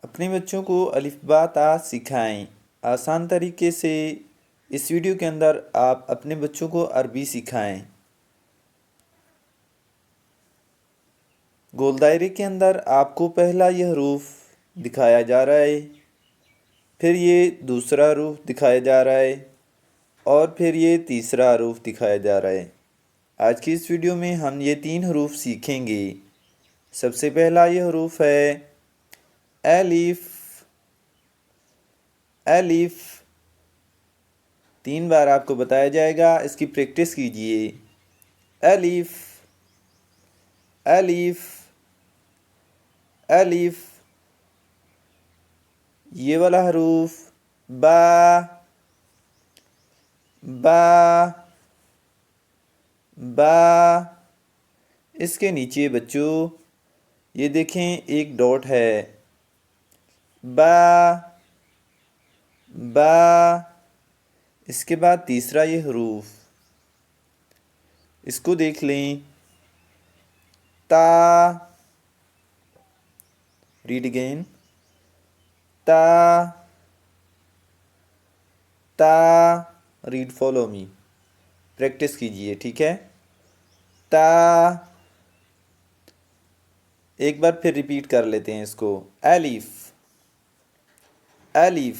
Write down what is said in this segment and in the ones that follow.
اپنے بچوں کو الف با تا سکھائیں۔ آسان طریقے سے اس ویڈیو کے اندر آپ اپنے بچوں کو عربی سکھائیں۔ گول دائرے کے اندر آپ کو پہلا یہ حروف دکھایا جا رہا ہے، پھر یہ دوسرا حروف دکھایا جا رہا ہے اور پھر یہ تیسرا حروف دکھایا جا رہا ہے۔ آج کی اس ویڈیو میں ہم یہ 3 حروف سیکھیں گے۔ سب سے پہلا یہ حروف ہے الف۔ الف 3 بار آپ کو بتایا جائے گا، اس کی پریکٹس کیجئے۔ الف الف الف۔ یہ والا حروف با با با۔ اس کے نیچے بچوں یہ دیکھیں ایک ڈاٹ ہے، با با۔ اس کے بعد تیسرا یہ حروف، اس کو دیکھ لیں، تا۔ ریڈ اگین، تا تا۔ ریڈ فالو می، پریکٹس کیجئے، ٹھیک ہے۔ تا۔ ایک بار پھر ریپیٹ کر لیتے ہیں اس کو، الف الف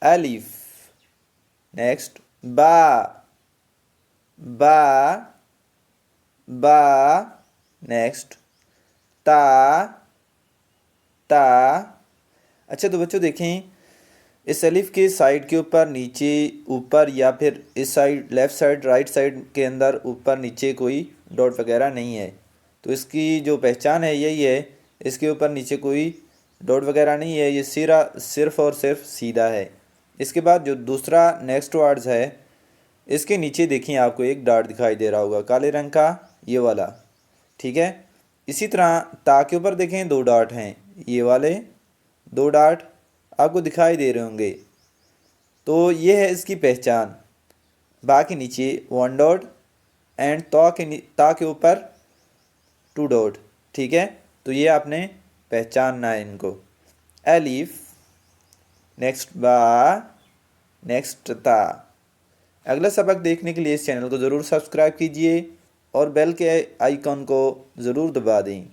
الف۔ نیکسٹ با با با۔ نیکسٹ تا تا۔ اچھا تو بچوں دیکھیں، اس الف کے سائڈ کے اوپر نیچے اوپر یا پھر اس side left side right side کے اندر اوپر نیچے کوئی ڈاٹ وغیرہ نہیں ہے، تو اس کی جو پہچان ہے یہی ہے، اس کے اوپر نیچے کوئی ڈاٹ وغیرہ نہیں ہے، یہ صرف اور صرف سیدھا ہے۔ اس کے بعد جو دوسرا نیکسٹ ورڈز ہے، اس کے نیچے دیکھیں آپ کو ایک ڈاٹ دکھائی دے رہا ہوگا کالے رنگ کا، یہ والا، ٹھیک ہے۔ اسی طرح تا کے اوپر دیکھیں 2 ڈاٹ ہیں، یہ والے 2 ڈاٹ آپ کو دکھائی دے رہے ہوں گے، تو یہ ہے اس کی پہچان۔ با کے نیچے 1 ڈاٹ اینڈ تا کے اوپر 2 ڈاٹ، ٹھیک ہے۔ تو یہ آپ نے پہچاننا ہے ان کو، الف، نیکسٹ با، نیکسٹ تا۔ اگلا سبق دیکھنے کے لیے اس چینل کو ضرور سبسکرائب کیجئے اور بیل کے آئیکن کو ضرور دبا دیں۔